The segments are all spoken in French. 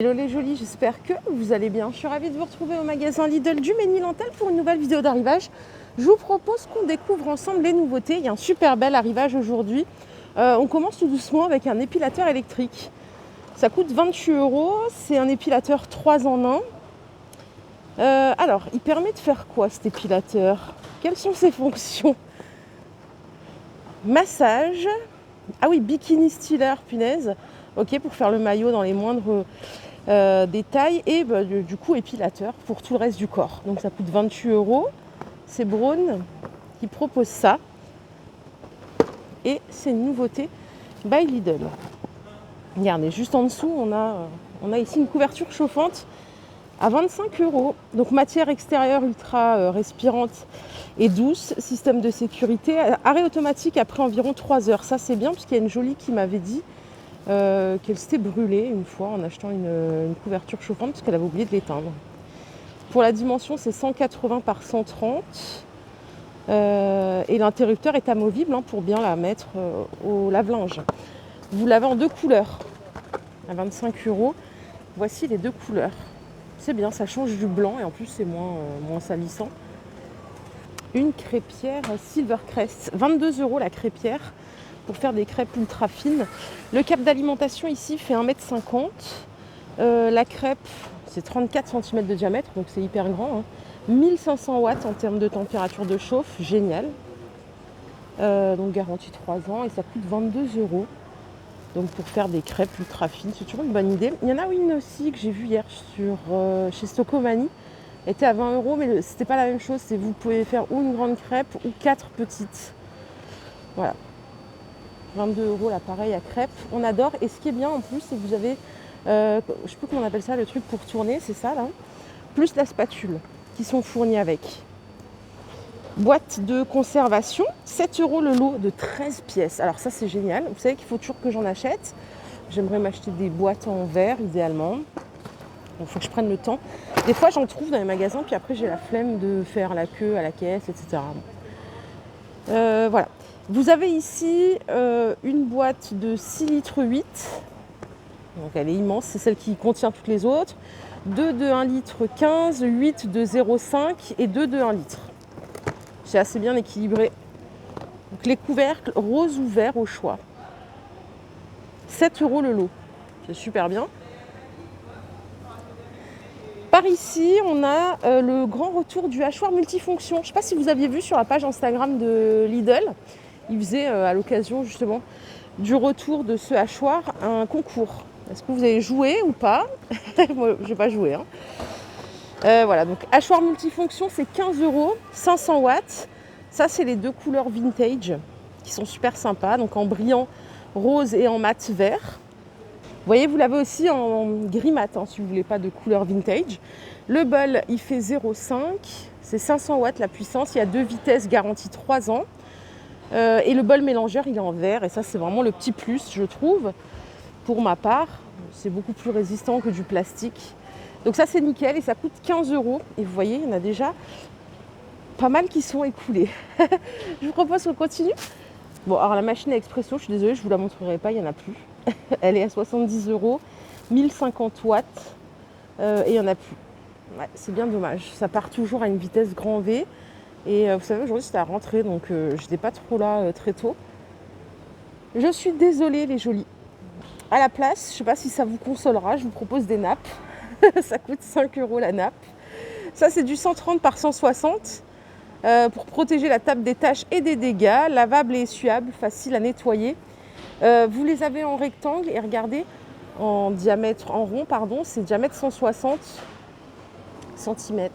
Hello les jolis, j'espère que vous allez bien. Je suis ravie de vous retrouver au magasin Lidl du Ménil-en-Thal pour une nouvelle vidéo d'arrivage. Je vous propose qu'on découvre ensemble les nouveautés. Il y a un super bel arrivage aujourd'hui. On commence tout doucement avec un épilateur électrique. Ça coûte 28 €. C'est un épilateur 3 en 1. Alors, il permet de faire quoi cet épilateur? Quelles sont ses fonctions? Massage. Ah oui, bikini styler, punaise. Ok, pour faire le maillot dans les moindres détails. Et du coup, épilateur pour tout le reste du corps. Donc ça coûte 28 €. C'est Braun qui propose ça. Et c'est une nouveauté by Lidl. Regardez, juste en dessous, on a ici une couverture chauffante à 25 €. Donc matière extérieure ultra respirante et douce. Système de sécurité. Arrêt automatique après environ 3 heures. Ça c'est bien parce qu'il y a une jolie qui m'avait dit qu'elle s'était brûlée une fois en achetant une couverture chauffante parce qu'elle avait oublié de l'éteindre. Pour la dimension, c'est 180 par 130. Et l'interrupteur est amovible pour bien la mettre au lave-linge. Vous l'avez en 2 couleurs à 25 €. Voici les 2 couleurs. C'est bien, ça change du blanc et en plus c'est moins salissant. Une crêpière Silvercrest, 22 € la crêpière pour faire des crêpes ultra fines. Le cap d'alimentation ici fait 1,50 m. La crêpe, c'est 34 cm de diamètre, donc c'est hyper grand. 1500 watts en termes de température de chauffe, génial. Donc garantie 3 ans et ça coûte 22 €. Donc pour faire des crêpes ultra fines, c'est toujours une bonne idée. Il y en a une aussi que j'ai vue hier chez Stocomanie. Elle était à 20 €, mais c'était pas la même chose. Vous pouvez faire ou une grande crêpe ou 4 petites. Voilà. 22 € l'appareil à crêpes. On adore. Et ce qui est bien en plus, c'est que vous avez, je sais plus comment on appelle ça, le truc pour tourner, c'est ça là. Plus la spatule qui sont fournis avec. Boîte de conservation, 7 € le lot de 13 pièces. Alors ça c'est génial. Vous savez qu'il faut toujours que j'en achète. J'aimerais m'acheter des boîtes en verre idéalement. Il faut que je prenne le temps. Des fois j'en trouve dans les magasins, puis après j'ai la flemme de faire la queue à la caisse, etc. Voilà. Vous avez ici une boîte de 6 litres 8. Donc elle est immense, c'est celle qui contient toutes les autres. 2 de 1 litre 15, 8 de 0,5 et 2 de 1 litre. C'est assez bien équilibré. Donc les couvercles rose ou vert au choix. 7 € le lot. C'est super bien. Par ici, on a le grand retour du hachoir multifonction. Je ne sais pas si vous aviez vu sur la page Instagram de Lidl. Ils faisaient à l'occasion justement du retour de ce hachoir un concours. Est-ce que vous avez joué ou pas? Moi, je n'ai pas joué. Voilà, donc hachoir multifonction, c'est 15 €, 500 watts. Ça, c'est les 2 couleurs vintage qui sont super sympas. Donc en brillant rose et en mat vert. Vous voyez, vous l'avez aussi en gris mat, si vous ne voulez pas de couleur vintage. Le bol, il fait 0,5. C'est 500 watts la puissance. Il y a 2 vitesses, garantie 3 ans. Et le bol mélangeur, il est en verre. Et ça, c'est vraiment le petit plus, je trouve, pour ma part. C'est beaucoup plus résistant que du plastique. Donc ça, c'est nickel et ça coûte 15 €. Et vous voyez, il y en a déjà pas mal qui sont écoulés. Je vous propose qu'on continue. Bon, alors la machine à expresso, je suis désolée, je ne vous la montrerai pas, il n'y en a plus. Elle est à 70 €, 1050 watts et il n'y en a plus. Ouais, c'est bien dommage. Ça part toujours à une vitesse grand V. Et vous savez, aujourd'hui, c'était à rentrer, donc je n'étais pas trop là très tôt. Je suis désolée, les jolis. À la place, je ne sais pas si ça vous consolera, je vous propose des nappes. Ça coûte 5 € la nappe. Ça, c'est du 130 par 160 pour protéger la table des taches et des dégâts. Lavable et essuyable, facile à nettoyer. Vous les avez en rectangle et regardez, en rond, c'est diamètre 160 cm.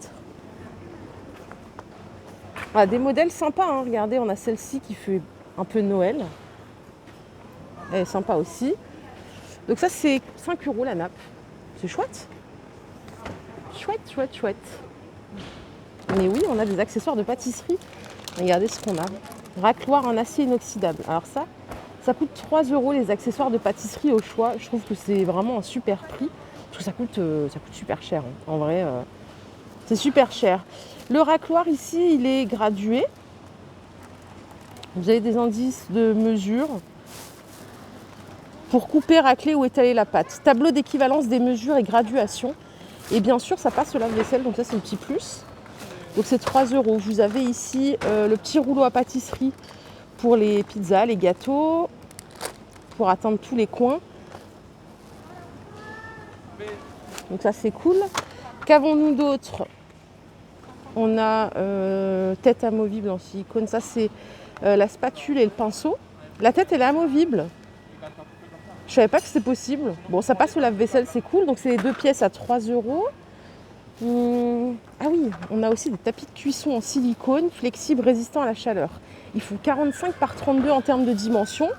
Voilà, des modèles sympas, regardez, on a celle-ci qui fait un peu Noël. Elle est sympa aussi. Donc ça, c'est 5 € la nappe. C'est chouette. Chouette, chouette, chouette. Mais oui, on a des accessoires de pâtisserie. Regardez ce qu'on a. Racloir en acier inoxydable. Alors ça coûte 3 € les accessoires de pâtisserie au choix. Je trouve que c'est vraiment un super prix. Parce que ça coûte super cher. En vrai, c'est super cher. Le racloir ici, il est gradué. Vous avez des indices de mesure. pour couper, racler ou étaler la pâte. Tableau d'équivalence des mesures et graduations. Et bien sûr, ça passe au lave-vaisselle, donc ça c'est le petit plus. Donc c'est 3 €. Vous avez ici le petit rouleau à pâtisserie pour les pizzas, les gâteaux, pour atteindre tous les coins. Donc ça c'est cool. Qu'avons-nous d'autre? On a tête amovible en silicone. Ça c'est la spatule et le pinceau. La tête elle est amovible. Je savais pas que c'était possible. Bon, ça passe au lave-vaisselle, c'est cool. Donc c'est les 2 pièces à 3 €. Ah oui, on a aussi des tapis de cuisson en silicone, flexibles, résistants à la chaleur. Ils font 45 par 32 en termes de dimension.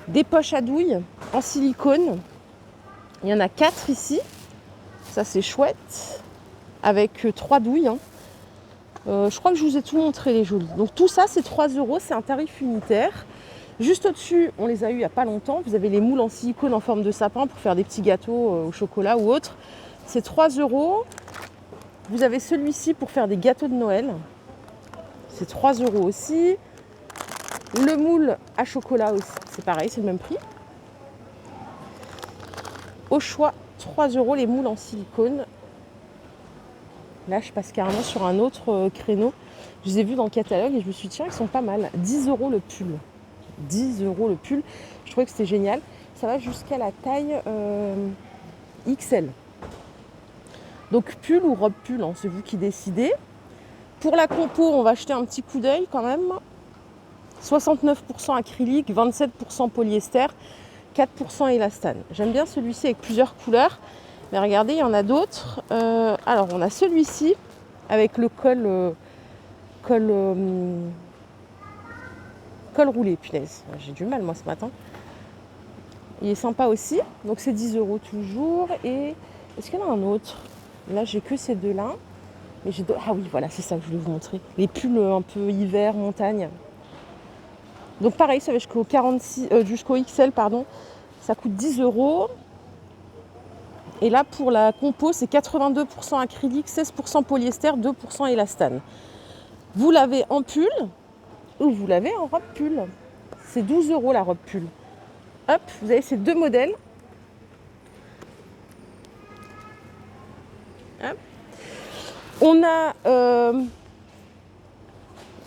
Des poches à douille en silicone. Il y en a 4 ici. Ça c'est chouette. Avec 3 douilles. Je crois que je vous ai tout montré les jolis. Donc tout ça c'est 3 €, c'est un tarif unitaire. Juste au-dessus, on les a eu il n'y a pas longtemps. Vous avez les moules en silicone en forme de sapin pour faire des petits gâteaux au chocolat ou autre. C'est 3 €. Vous avez celui-ci pour faire des gâteaux de Noël. C'est 3 € aussi. Le moule à chocolat aussi, c'est pareil, c'est le même prix. Au choix, 3 € les moules en silicone. Là, je passe carrément sur un autre créneau. Je les ai vus dans le catalogue et je me suis dit, tiens, ils sont pas mal. 10 € le pull. 10 € le pull. Je trouvais que c'était génial. Ça va jusqu'à la taille XL. Donc pull ou robe pull, c'est vous qui décidez. Pour la compo, on va jeter un petit coup d'œil quand même. 69% acrylique, 27% polyester, 4% élastane. J'aime bien celui-ci avec plusieurs couleurs. Mais regardez, il y en a d'autres. Alors, on a celui-ci avec le col roulé, punaise. J'ai du mal, moi, ce matin. Il est sympa aussi. Donc, c'est 10 € toujours. Et est-ce qu'il y en a un autre? Là, j'ai que ces deux-là. Mais j'ai ah oui, voilà, c'est ça que je voulais vous montrer. Les pulls un peu hiver, montagne. Donc, pareil, ça va jusqu'au XL, pardon. Ça coûte 10 €. Et là, pour la compo, c'est 82% acrylique, 16% polyester, 2% élastane. Vous l'avez en pull ou vous l'avez en robe pull. C'est 12 € la robe pull. Hop, vous avez ces deux modèles. Hop. On a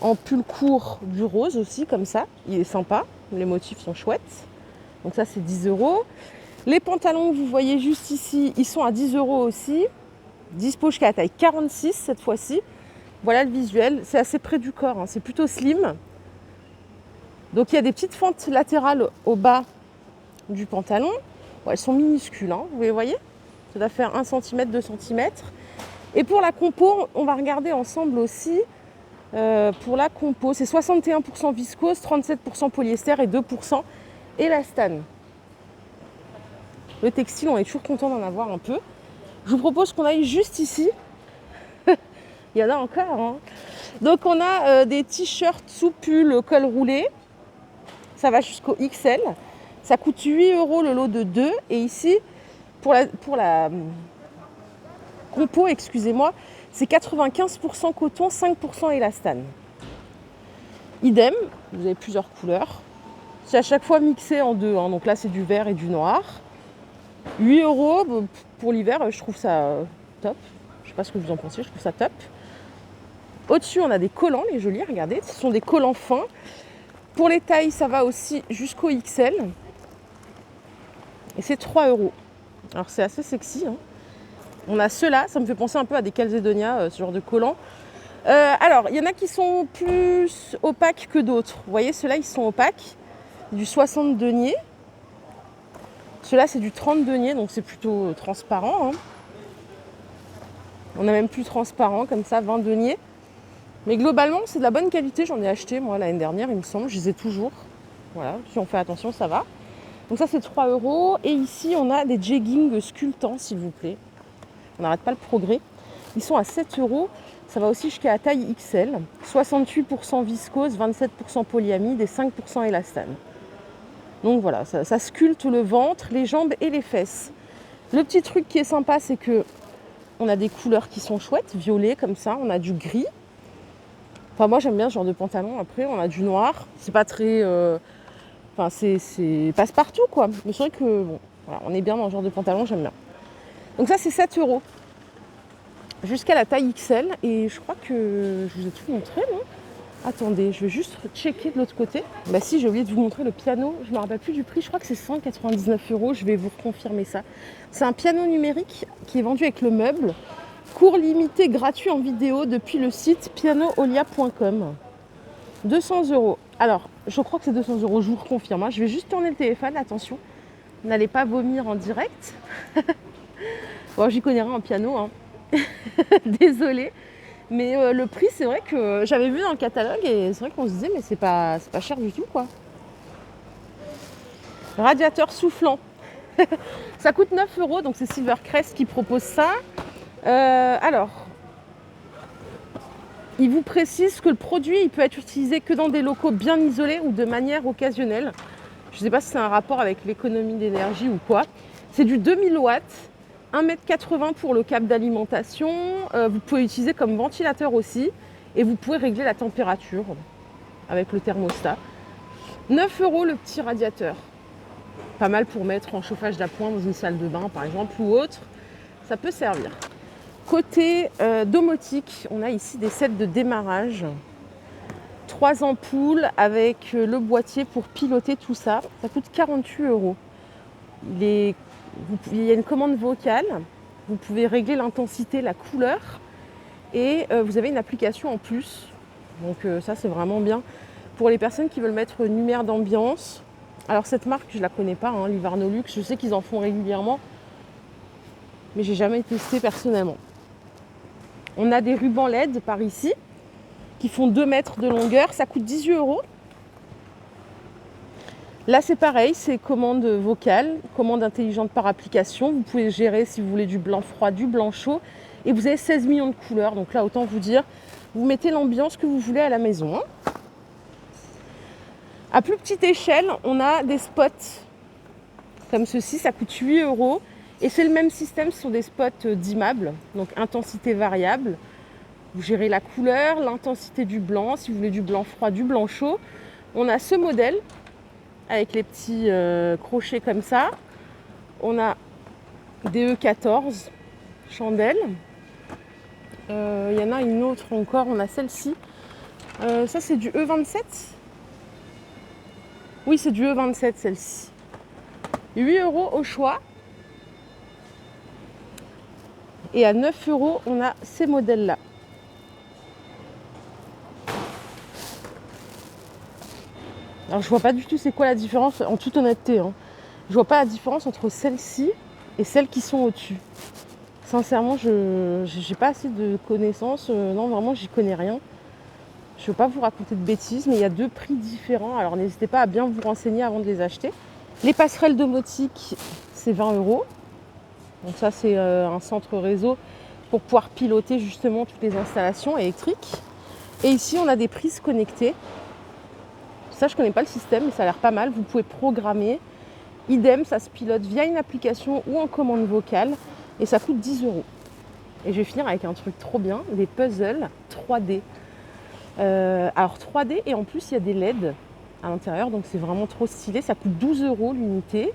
en pull court du rose aussi, comme ça. Il est sympa, les motifs sont chouettes. Donc ça, c'est 10 €. Les pantalons que vous voyez juste ici, ils sont à 10 € aussi. Dispo jusqu'à la taille 46 cette fois-ci. Voilà le visuel. C'est assez près du corps, c'est plutôt slim. Donc il y a des petites fentes latérales au bas du pantalon. Bon, elles sont minuscules, vous les voyez. Ça doit faire 1 cm, 2 cm. Et pour la compo, on va regarder ensemble aussi. Pour la compo, c'est 61% viscose, 37% polyester et 2% élastane. Le textile, on est toujours content d'en avoir un peu. Je vous propose qu'on aille juste ici. Il y en a encore. Donc on a des t-shirts sous pull col roulé. Ça va jusqu'au XL. Ça coûte 8 € le lot de 2. Et ici, pour la compo, excusez-moi, c'est 95% coton, 5% élastane. Idem, vous avez plusieurs couleurs. C'est à chaque fois mixé en deux. Donc là, c'est du vert et du noir. 8 € pour l'hiver, je trouve ça top. Je ne sais pas ce que vous en pensez, je trouve ça top. Au-dessus, on a des collants, les jolis, regardez. Ce sont des collants fins. Pour les tailles, ça va aussi jusqu'au XL. Et c'est 3 €. Alors, c'est assez sexy. On a ceux-là, ça me fait penser un peu à des Calzedonia, ce genre de collants. Alors, il y en a qui sont plus opaques que d'autres. Vous voyez, ceux-là, ils sont opaques. Du 60 deniers. Ceux-là, c'est du 30 deniers, donc c'est plutôt transparent. On a même plus transparent, comme ça, 20 deniers. Mais globalement, c'est de la bonne qualité. J'en ai acheté, moi, l'année dernière, il me semble. Je les ai toujours. Voilà, si on fait attention, ça va. Donc ça, c'est 3 €. Et ici, on a des jeggings sculptants, s'il vous plaît. On n'arrête pas le progrès. Ils sont à 7 €. Ça va aussi jusqu'à la taille XL. 68% viscose, 27% polyamide et 5% élastane. Donc voilà, ça sculpte le ventre, les jambes et les fesses. Le petit truc qui est sympa, c'est que on a des couleurs qui sont chouettes, violet comme ça, on a du gris. Enfin moi j'aime bien ce genre de pantalon. Après on a du noir, c'est pas très Enfin, c'est passe-partout, quoi. Mais c'est vrai que, bon, voilà, on est bien dans ce genre de pantalon, j'aime bien. Donc ça, c'est 7 € jusqu'à la taille XL. Et je crois que je vous ai tout montré, non? Attendez, je vais juste checker de l'autre côté. Bah si, j'ai oublié de vous montrer le piano. Je ne me rappelle plus du prix, je crois que c'est 199 €. Je vais vous reconfirmer ça. C'est un piano numérique qui est vendu avec le meuble. Cours limité gratuit en vidéo depuis le site pianoolia.com. 200 €. Alors, je crois que c'est 200 €, je vous reconfirme. Hein. Je vais juste tourner le téléphone, attention. N'allez pas vomir en direct. Bon, j'y connais rien en piano, hein. Désolée. Mais le prix, c'est vrai que j'avais vu dans le catalogue et c'est vrai qu'on se disait, mais c'est pas cher du tout, quoi. Radiateur soufflant. Ça coûte 9 €, donc c'est Silvercrest qui propose ça. Alors, il vous précise que le produit, il peut être utilisé que dans des locaux bien isolés ou de manière occasionnelle. Je ne sais pas si c'est un rapport avec l'économie d'énergie ou quoi. C'est du 2000 watts. 1,80 m pour le câble d'alimentation. Vous pouvez l'utiliser comme ventilateur aussi. Et vous pouvez régler la température avec le thermostat. 9 € le petit radiateur. Pas mal pour mettre en chauffage d'appoint dans une salle de bain par exemple ou autre. Ça peut servir. Côté domotique, on a ici des sets de démarrage. 3 ampoules avec le boîtier pour piloter tout ça. Ça coûte 48 €. Il y a une commande vocale, vous pouvez régler l'intensité, la couleur et vous avez une application en plus. Donc ça c'est vraiment bien pour les personnes qui veulent mettre lumière d'ambiance. Alors cette marque je ne la connais pas, hein, Livarnolux, je sais qu'ils en font régulièrement, mais j'ai jamais testé personnellement. On a des rubans LED par ici qui font 2 mètres de longueur, ça coûte 18 €. Là, c'est pareil, c'est commande vocale, commande intelligente par application. Vous pouvez gérer si vous voulez du blanc froid, du blanc chaud. Et vous avez 16 millions de couleurs. Donc là, autant vous dire, vous mettez l'ambiance que vous voulez à la maison. À plus petite échelle, on a des spots comme ceci. Ça coûte 8 €. Et c'est le même système, ce sont des spots dimmables. Donc intensité variable. Vous gérez la couleur, l'intensité du blanc. Si vous voulez du blanc froid, du blanc chaud. On a ce modèle avec les petits crochets comme ça. On a des E14 chandelles. Il y en a une autre encore, on a celle-ci. Ça c'est du E27. Oui, c'est du E27 celle-ci. 8 € au choix. Et à 9 €, on a ces modèles-là. Alors je vois pas du tout c'est quoi la différence, en toute honnêteté. Hein. Je vois pas la différence entre celles-ci et celles qui sont au-dessus. Sincèrement, je n'ai pas assez de connaissances. Non, vraiment, j'y connais rien. Je ne veux pas vous raconter de bêtises, mais il y a 2 prix différents. Alors n'hésitez pas à bien vous renseigner avant de les acheter. Les passerelles domotiques, c'est 20 €. Donc ça, c'est un centre réseau pour pouvoir piloter justement toutes les installations électriques. Et ici, on a des prises connectées. Ça, je ne connais pas le système, mais ça a l'air pas mal. Vous pouvez programmer. Idem, ça se pilote via une application ou en commande vocale. Et ça coûte 10 €. Et je vais finir avec un truc trop bien, des puzzles 3D. Alors 3D et en plus, il y a des LED à l'intérieur. Donc c'est vraiment trop stylé. Ça coûte 12 € l'unité.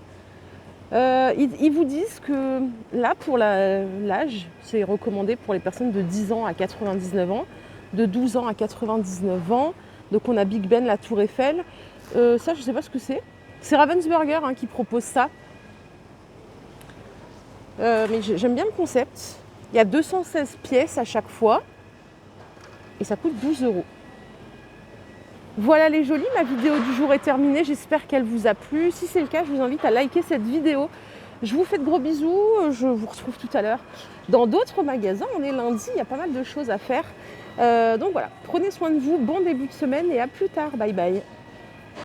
Ils vous disent que là, pour l'âge, c'est recommandé pour les personnes de 10 ans à 99 ans, de 12 ans à 99 ans. Donc on a Big Ben, la Tour Eiffel. Ça, je ne sais pas ce que c'est. C'est Ravensburger hein, qui propose ça. Mais j'aime bien le concept. Il y a 216 pièces à chaque fois. Et ça coûte 12 €. Voilà les jolis, ma vidéo du jour est terminée. J'espère qu'elle vous a plu. Si c'est le cas, je vous invite à liker cette vidéo. Je vous fais de gros bisous. Je vous retrouve tout à l'heure dans d'autres magasins. On est lundi, il y a pas mal de choses à faire. Donc voilà, prenez soin de vous. Bon début de semaine et à plus tard. Bye bye.